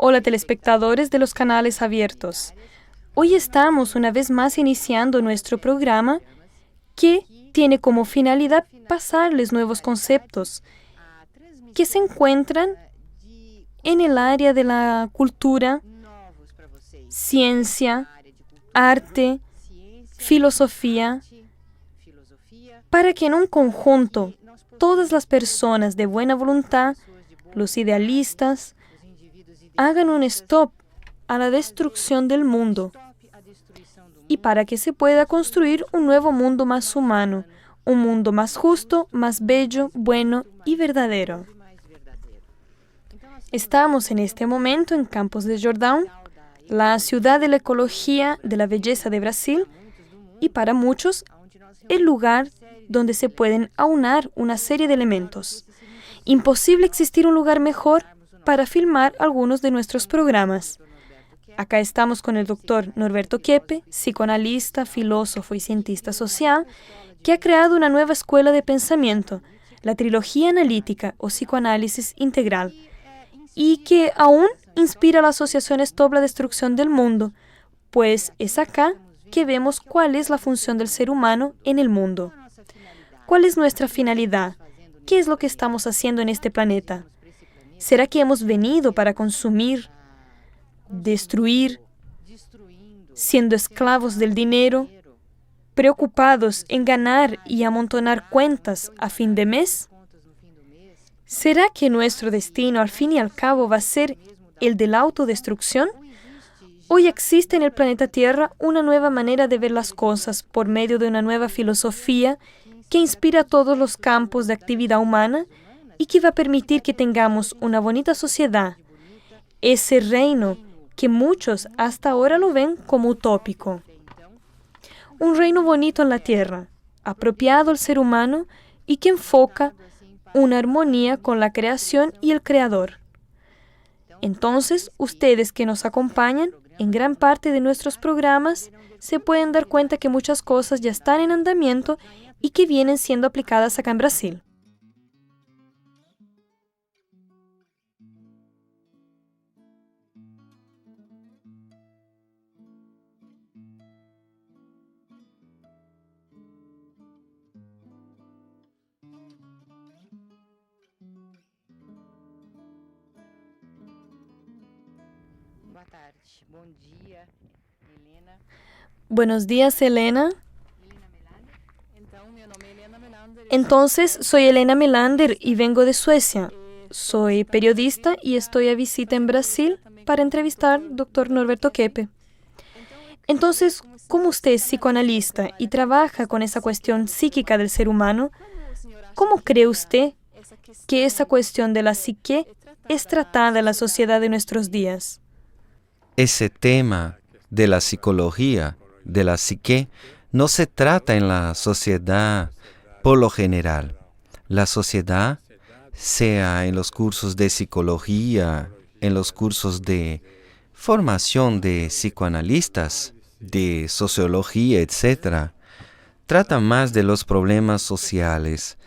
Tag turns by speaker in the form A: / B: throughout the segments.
A: Hola telespectadores de los canales abiertos. Hoy estamos una vez más iniciando nuestro programa que tiene como finalidad pasarles nuevos conceptos que se encuentran en el área de la cultura, ciencia, arte, filosofía, para que en un conjunto todas las personas de buena voluntad, los idealistas, hagan un stop a la destrucción del mundo y para que se pueda construir un nuevo mundo más humano, un mundo más justo, más bello, bueno y verdadero. Estamos en este momento en Campos de Jordão, la ciudad de la ecología, de la belleza de Brasil, y para muchos, el lugar donde se pueden aunar una serie de elementos. Imposible existir un lugar mejor para filmar algunos de nuestros programas. Acá estamos con el doctor Norberto Keppe, psicoanalista, filósofo y cientista social, que ha creado una nueva escuela de pensamiento, la trilogía analítica o psicoanálisis integral, y que aún inspira a la asociación Stop la Destrucción del Mundo, pues es acá que vemos cuál es la función del ser humano en el mundo. ¿Cuál es nuestra finalidad? ¿Qué es lo que estamos haciendo en este planeta? ¿Será que hemos venido para consumir, destruir, siendo esclavos del dinero, preocupados en ganar y amontonar cuentas a fin de mes? ¿Será que nuestro destino al fin y al cabo va a ser el de la autodestrucción? Hoy existe en el planeta Tierra una nueva manera de ver las cosas por medio de una nueva filosofía que inspira todos los campos de actividad humana y que va a permitir que tengamos una bonita sociedad, ese reino que muchos hasta ahora lo ven como utópico. Un reino bonito en la tierra, apropiado al ser humano y que enfoca una armonía con la creación y el creador. Entonces, ustedes que nos acompañan en gran parte de nuestros programas se pueden dar cuenta que muchas cosas ya están en andamiento y que vienen siendo aplicadas acá en Brasil.
B: Boa tarde. Bom dia, Helena.
A: Buenos días, Elena.
B: Helena Melander. Então, meu nome é Helena Melander.
A: Entonces, soy Elena Melander y vengo de Suecia. Soy periodista y estoy a visita en Brasil para entrevistar al doctor Norberto Keppe. Entonces, como usted es psicoanalista y trabaja con esa cuestión psíquica del ser humano, ¿cómo cree usted que esa cuestión de la psique es tratada en la sociedad de nuestros días?
C: Ese tema de la psicología, de la psique, no se trata en la sociedad por lo general. La sociedad, sea en los cursos de psicología, en los cursos de formación de psicoanalistas, de sociología, etc., trata más de los problemas sociales,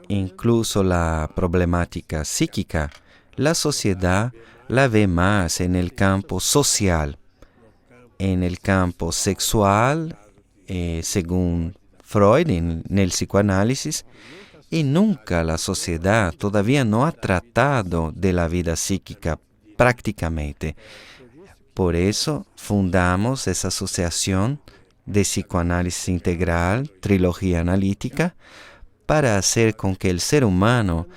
C: incluso la problemática psíquica. La sociedad la ve más en el campo social, en el campo sexual, según Freud, en el psicoanálisis, y nunca la sociedad todavía no ha tratado de la vida psíquica prácticamente. Por eso fundamos esa asociación de psicoanálisis integral, trilogía analítica, para hacer con que el ser humano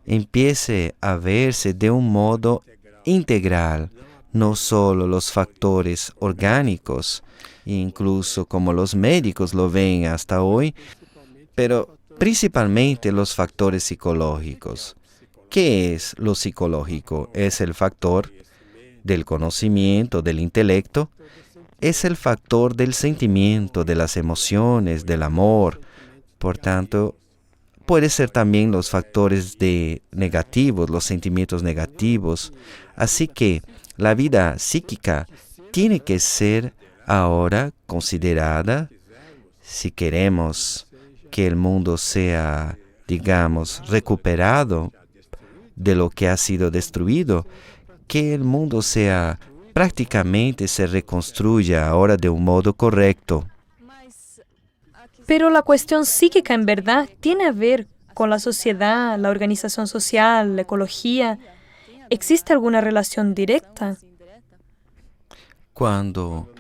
C: empiece a verse de un modo integral, no solo los factores orgánicos, incluso como los médicos lo ven hasta hoy, pero principalmente los factores psicológicos. ¿Qué es lo psicológico? Es el factor del conocimiento, del intelecto, es el factor del sentimiento, de las emociones, del amor. Por tanto, puede ser también los factores negativos, los sentimientos negativos. Así que la vida psíquica tiene que ser ahora considerada, si queremos que el mundo sea, digamos, recuperado de lo que ha sido destruido, que el mundo sea prácticamente se reconstruya ahora de un modo correcto.
A: Pero la cuestión psíquica en verdad tiene a ver con la sociedad, la organización social, la ecología. ¿Existe alguna relación directa?
C: Cuando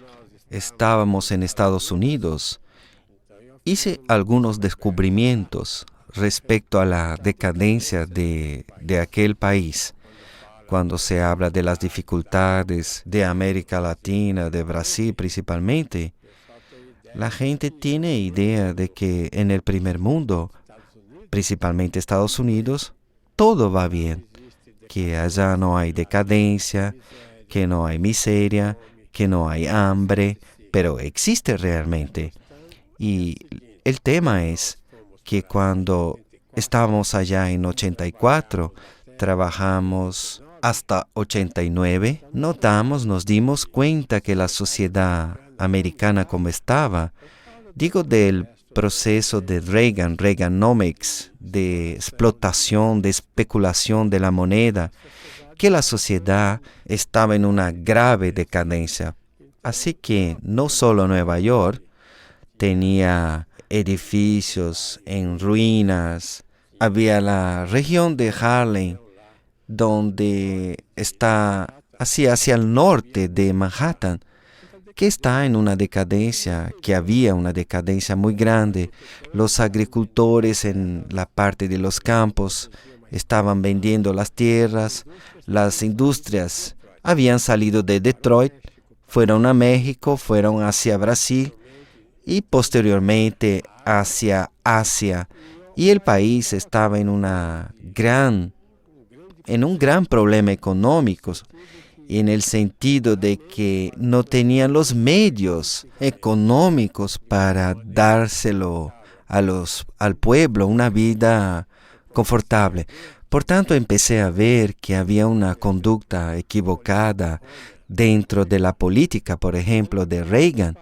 C: estábamos en Estados Unidos, hice algunos descubrimientos respecto a la decadencia de aquel país. Cuando se habla de las dificultades de América Latina, de Brasil principalmente, la gente tiene idea de que en el primer mundo, principalmente Estados Unidos, todo va bien, que allá no hay decadencia, que no hay miseria, que no hay hambre, pero existe realmente. Y el tema es que cuando estábamos allá en 84, trabajamos hasta 89, nos dimos cuenta que la sociedad americana como estaba, digo del proceso de Reaganomics, de explotación, de especulación de la moneda, que la sociedad estaba en una grave decadencia. Así que no solo Nueva York tenía edificios en ruinas, había la región de Harlem, donde está así hacia el norte de Manhattan, que está en una decadencia, que había una decadencia muy grande. Los agricultores en la parte de los campos estaban vendiendo las tierras, las industrias habían salido de Detroit, fueron a México, fueron hacia Brasil y posteriormente hacia Asia. Y el país estaba en un gran problema económico, en el sentido de que no tenían los medios económicos para dárselo al pueblo, una vida confortable. Por tanto, empecé a ver que había una conducta equivocada dentro de la política, por ejemplo, de Reagan,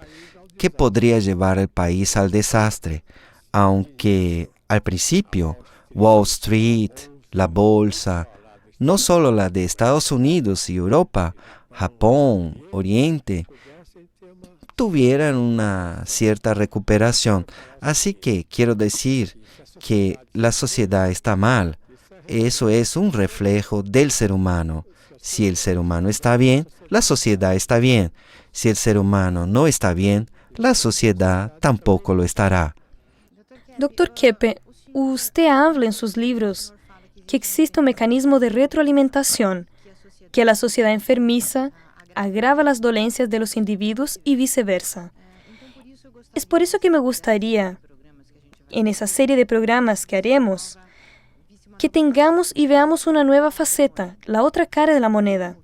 C: que podría llevar al país al desastre, aunque al principio Wall Street, la bolsa, no solo la de Estados Unidos y Europa, Japón, Oriente, tuvieran una cierta recuperación. Así que quiero decir que la sociedad está mal. Eso es un reflejo del ser humano. Si el ser humano está bien, la sociedad está bien. Si el ser humano no está bien, la sociedad tampoco lo estará.
A: Doctor Keppe, usted habla en sus libros que existe un mecanismo de retroalimentación, que la sociedad enfermiza agrava las dolencias de los individuos y viceversa. Es por eso que me gustaría, en esa serie de programas que haremos, que tengamos y veamos una nueva faceta, la otra cara de la moneda.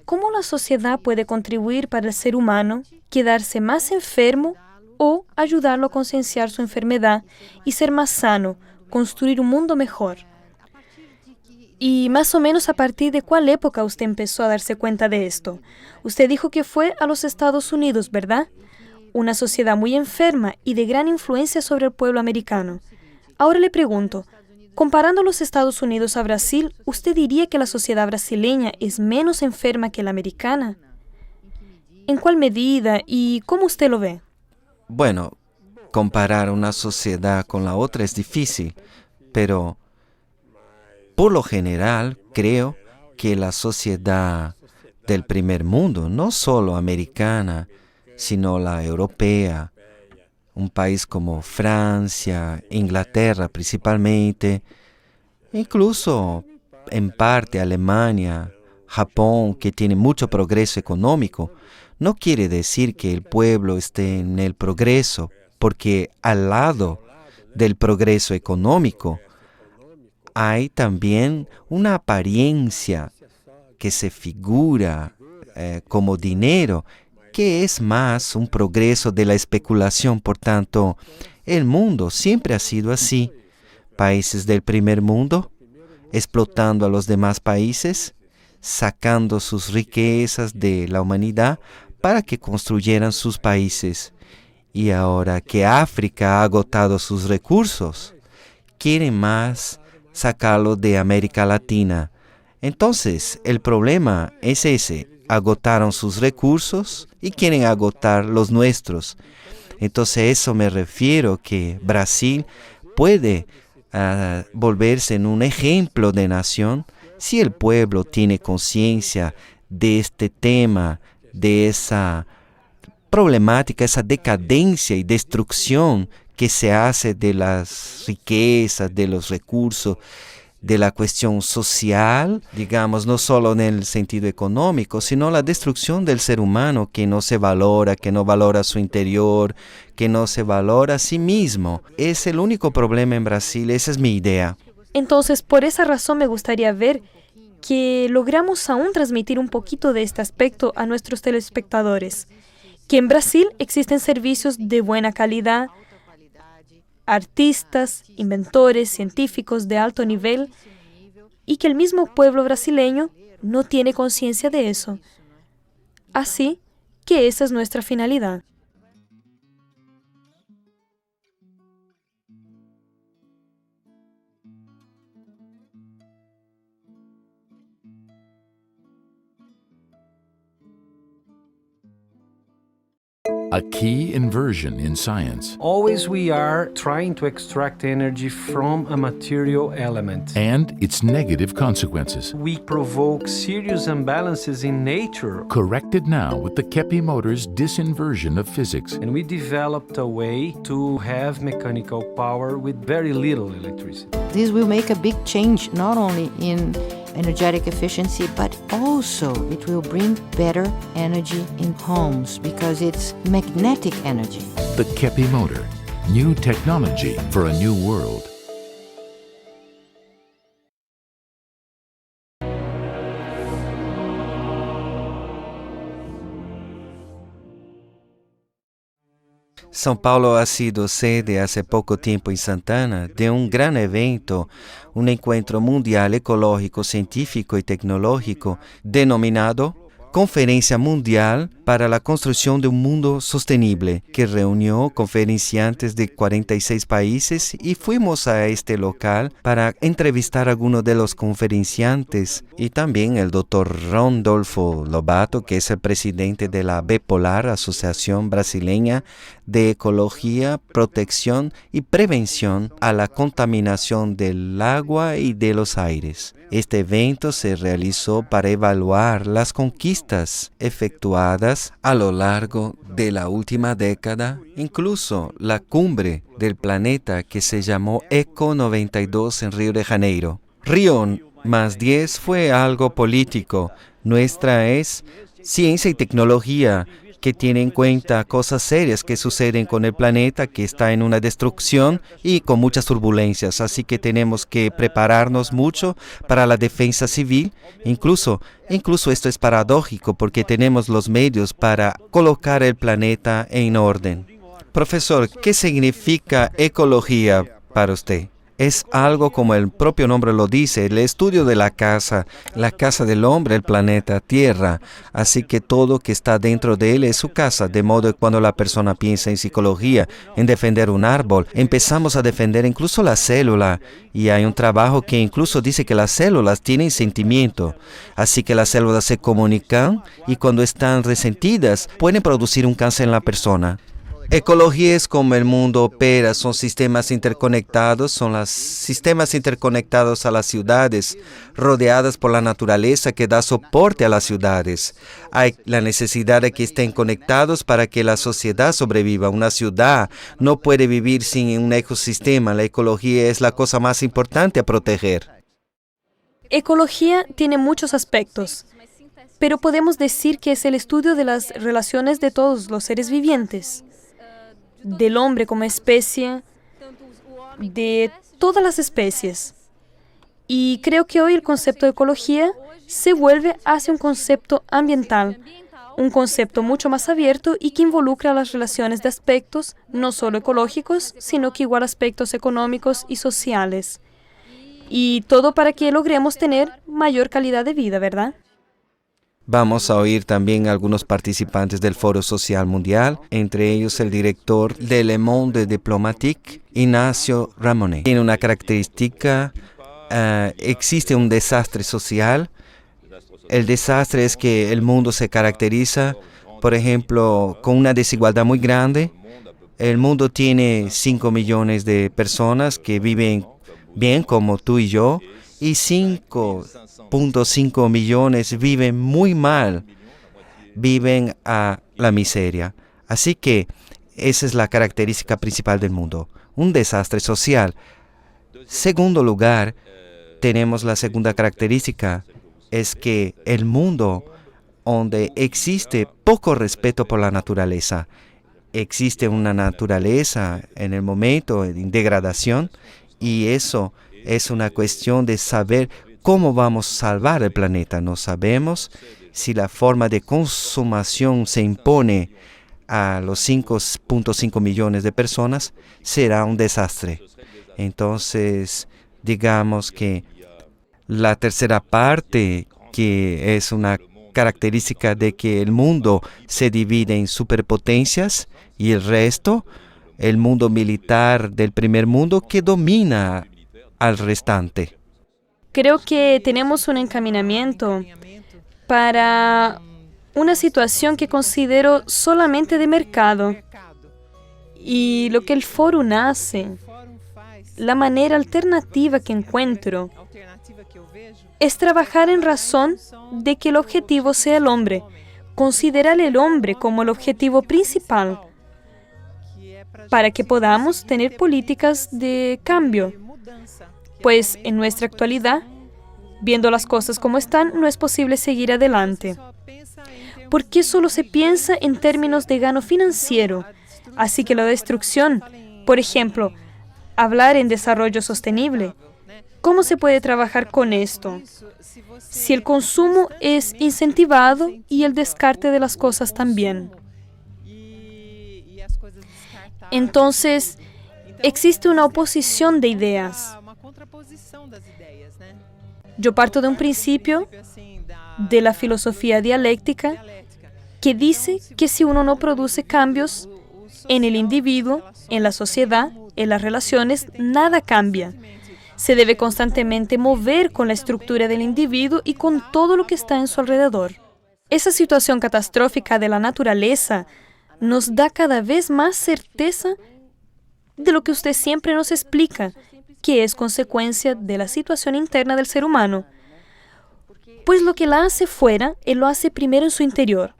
A: ¿Cómo la sociedad puede contribuir para el ser humano quedarse más enfermo o ayudarlo a concienciar su enfermedad y ser más sano, construir un mundo mejor? Y más o menos a partir de cuál época usted empezó a darse cuenta de esto. Usted dijo que fue a los Estados Unidos, ¿verdad? Una sociedad muy enferma y de gran influencia sobre el pueblo americano. Ahora le pregunto, comparando los Estados Unidos a Brasil, ¿usted diría que la sociedad brasileña es menos enferma que la americana? ¿En cuál medida y cómo usted lo ve?
C: Bueno, comparar una sociedad con la otra es difícil, pero por lo general creo que la sociedad del primer mundo, no solo americana, sino la europea, un país como Francia, Inglaterra principalmente, incluso en parte Alemania, Japón, que tiene mucho progreso económico, no quiere decir que el pueblo esté en el progreso, porque al lado del progreso económico hay también una apariencia que se figura como dinero, que es más un progreso de la especulación. Por tanto, el mundo siempre ha sido así. Países del primer mundo explotando a los demás países, sacando sus riquezas de la humanidad para que construyeran sus países. Y ahora que África ha agotado sus recursos, quieren más sacarlo de América Latina. Entonces, el problema es ese. Agotaron sus recursos y quieren agotar los nuestros. Entonces, eso me refiero que Brasil puede volverse en un ejemplo de nación si el pueblo tiene conciencia de este tema, de esa problemática, esa decadencia y destrucción que se hace de las riquezas, de los recursos, de la cuestión social, digamos, no solo en el sentido económico, sino la destrucción del ser humano que no se valora, que no valora su interior, que no se valora a sí mismo. Es el único problema en Brasil, esa es mi idea.
A: Entonces, por esa razón me gustaría ver que logramos aún transmitir un poquito de este aspecto a nuestros telespectadores, que en Brasil existen servicios de buena calidad, artistas, inventores, científicos de alto nivel, y que el mismo pueblo brasileño no tiene conciencia de eso. Así que esa es nuestra finalidad.
D: A key inversion in science.
E: Always we are trying to extract energy from a material element.
D: And its negative consequences.
E: We provoke serious imbalances in nature.
D: Corrected now with the Kepi motor's disinversion of physics.
E: And we developed a way to have mechanical power with very little electricity.
F: This will make a big change not only in energetic efficiency, but also it will bring better energy in homes because it's magnetic energy.
D: The Kepi motor. New technology for a new world.
C: São Paulo ha sido sede hace poco tiempo en Santana de un gran evento, un encuentro mundial ecológico, científico y tecnológico denominado Conferencia Mundial para la Construcción de un Mundo Sostenible, que reunió conferenciantes de 46 países y fuimos a este local para entrevistar a algunos de los conferenciantes y también el doctor Rondolfo Lobato, que es el presidente de la BEPOLAR, Asociación Brasileña de Ecología, Protección y Prevención a la Contaminación del Agua y de los Aires. Este evento se realizó para evaluar las conquistas efectuadas a lo largo de la última década, incluso la cumbre del planeta que se llamó ECO 92 en Río de Janeiro. Río +10 fue algo político, nuestra es ciencia y tecnología, que tiene en cuenta cosas serias que suceden con el planeta, que está en una destrucción y con muchas turbulencias. Así que tenemos que prepararnos mucho para la defensa civil. Incluso esto es paradójico porque tenemos los medios para colocar el planeta en orden. Profesor, ¿qué significa ecología para usted? Es algo como el propio nombre lo dice, el estudio de la casa del hombre, el planeta Tierra. Así que todo que está dentro de él es su casa, de modo que cuando la persona piensa en psicología, en defender un árbol, empezamos a defender incluso la célula. Y hay un trabajo que incluso dice que las células tienen sentimiento. Así que las células se comunican y cuando están resentidas pueden producir un cáncer en la persona. Ecología es como el mundo opera, son sistemas interconectados, son los sistemas interconectados a las ciudades, rodeadas por la naturaleza que da soporte a las ciudades. Hay la necesidad de que estén conectados para que la sociedad sobreviva. Una ciudad no puede vivir sin un ecosistema. La ecología es la cosa más importante a proteger.
A: Ecología tiene muchos aspectos, pero podemos decir que es el estudio de las relaciones de todos los seres vivientes, del hombre como especie, de todas las especies. Y creo que hoy el concepto de ecología se vuelve hacia un concepto ambiental, un concepto mucho más abierto y que involucra las relaciones de aspectos no solo ecológicos, sino que igual aspectos económicos y sociales. Y todo para que logremos tener mayor calidad de vida, ¿verdad?
C: Vamos a oír también a algunos participantes del Foro Social Mundial, entre ellos el director de Le Monde Diplomatique, Ignacio Ramonet. Tiene una característica existe un desastre social. El desastre es que el mundo se caracteriza, por ejemplo, con una desigualdad muy grande. El mundo tiene 5 millones de personas que viven bien como tú y yo, y 5.5 millones viven muy mal, viven a la miseria. Así que esa es la característica principal del mundo, un desastre social. Segundo lugar, tenemos la segunda característica, es que el mundo donde existe poco respeto por la naturaleza, existe una naturaleza en el momento de degradación, y eso es una cuestión de saber cómo vamos a salvar el planeta. No sabemos si la forma de consumación se impone a los 5.5 millones de personas, será un desastre. Entonces, digamos que la tercera parte, que es una característica de que el mundo se divide en superpotencias y el resto, el mundo militar del primer mundo, que domina al restante.
A: Creo que tenemos un encaminamiento para una situación que considero solamente de mercado. Y lo que el Fórum hace, la manera alternativa que encuentro, es trabajar en razón de que el objetivo sea el hombre, considerar el hombre como el objetivo principal, para que podamos tener políticas de cambio. Pues en nuestra actualidad, viendo las cosas como están, no es posible seguir adelante. Porque solo se piensa en términos de gano financiero. Así que la destrucción, por ejemplo, hablar en desarrollo sostenible, ¿cómo se puede trabajar con esto? Si el consumo es incentivado y el descarte de las cosas también. Entonces, existe una oposición de ideas. Yo parto de un principio de la filosofía dialéctica que dice que si uno no produce cambios en el individuo, en la sociedad, en las relaciones, nada cambia. Se debe constantemente mover con la estructura del individuo y con todo lo que está en su alrededor. Esa situación catastrófica de la naturaleza nos da cada vez más certeza de lo que usted siempre nos explica, que es consecuencia de la situación interna del ser humano. Pues lo que la hace fuera, él lo hace primero en su interior,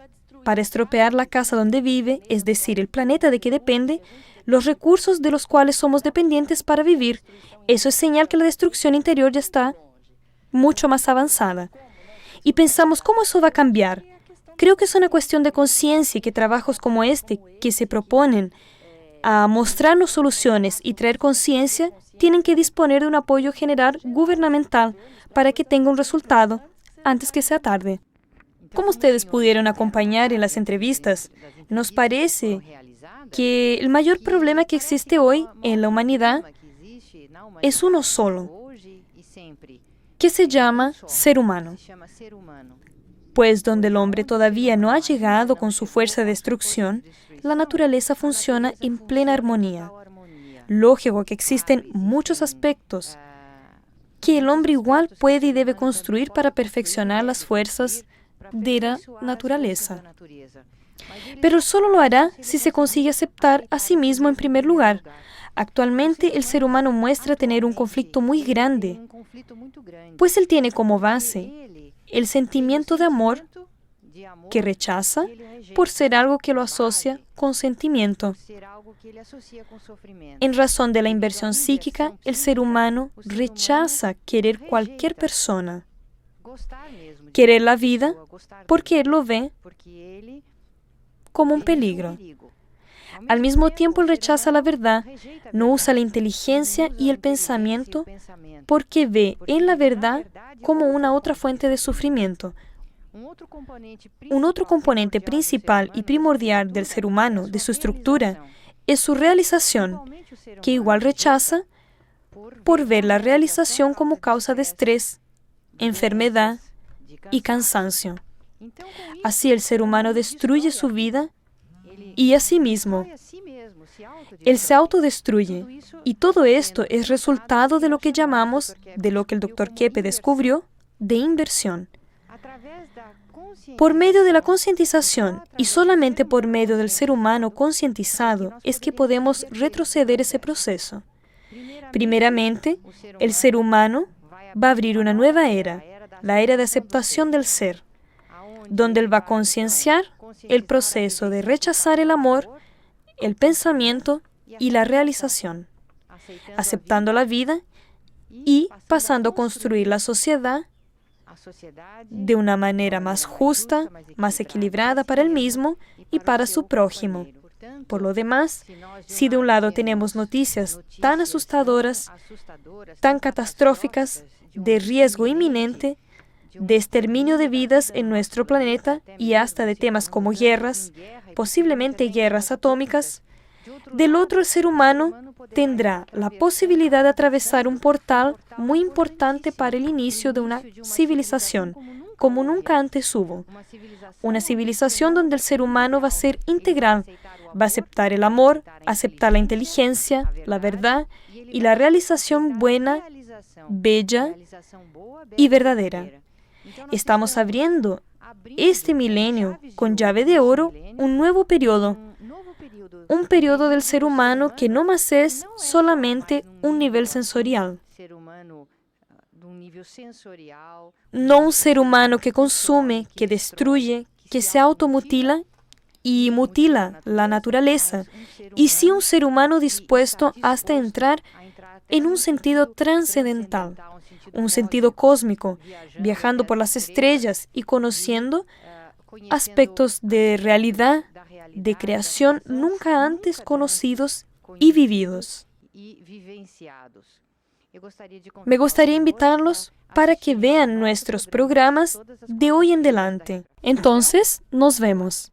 A: para estropear la casa donde vive, es decir, el planeta de que depende, los recursos de los cuales somos dependientes para vivir. Eso es señal que la destrucción interior ya está mucho más avanzada. Y pensamos, ¿cómo eso va a cambiar? Creo que es una cuestión de conciencia y que trabajos como este, que se proponen a mostrarnos soluciones y traer conciencia, tienen que disponer de un apoyo general gubernamental para que tenga un resultado antes que sea tarde. Como ustedes pudieron acompañar en las entrevistas, nos parece que el mayor problema que existe hoy en la humanidad es uno solo, que se llama ser humano. Pues donde el hombre todavía no ha llegado con su fuerza de destrucción, la naturaleza funciona en plena armonía. Lógico que existen muchos aspectos que el hombre igual puede y debe construir para perfeccionar las fuerzas de la naturaleza. Pero solo lo hará si se consigue aceptar a sí mismo en primer lugar. Actualmente el ser humano muestra tener un conflicto muy grande, pues él tiene como base el sentimiento de amor que rechaza por ser algo que lo asocia con sentimiento. En razón de la inversión psíquica, el ser humano rechaza querer cualquier persona, querer la vida, porque él lo ve como un peligro. Al mismo tiempo, él rechaza la verdad, no usa la inteligencia y el pensamiento porque ve en la verdad como una otra fuente de sufrimiento. Un otro componente principal y primordial del ser humano, de su estructura, es su realización, que igual rechaza por ver la realización como causa de estrés, enfermedad y cansancio. Así el ser humano destruye su vida y a sí mismo. Él se autodestruye. Y todo esto es resultado de lo que llamamos, de lo que el Dr. Keppe descubrió, de inversión. Por medio de la concientización y solamente por medio del ser humano concientizado es que podemos retroceder ese proceso. Primeramente, el ser humano va a abrir una nueva era, la era de aceptación del ser, donde él va a concienciar el proceso de rechazar el amor, el pensamiento y la realización, aceptando la vida y pasando a construir la sociedad de una manera más justa, más equilibrada para él mismo y para su prójimo. Por lo demás, si de un lado tenemos noticias tan asustadoras, tan catastróficas, de riesgo inminente, de exterminio de vidas en nuestro planeta y hasta de temas como guerras, posiblemente guerras atómicas, del otro el ser humano tendrá la posibilidad de atravesar un portal muy importante para el inicio de una civilización, como nunca antes hubo. Una civilización donde el ser humano va a ser integral, va a aceptar el amor, aceptar la inteligencia, la verdad y la realización buena, bella y verdadera. Estamos abriendo este milenio con llave de oro, un nuevo periodo. Un periodo del ser humano que no más es solamente un nivel sensorial. No un ser humano que consume, que destruye, que se automutila y mutila la naturaleza, y sí un ser humano dispuesto hasta entrar en un sentido trascendental, un sentido cósmico, viajando por las estrellas y conociendo aspectos de realidad, de creación nunca antes conocidos y vividos. Me gustaría invitarlos para que vean nuestros programas de hoy en adelante. Entonces, nos vemos.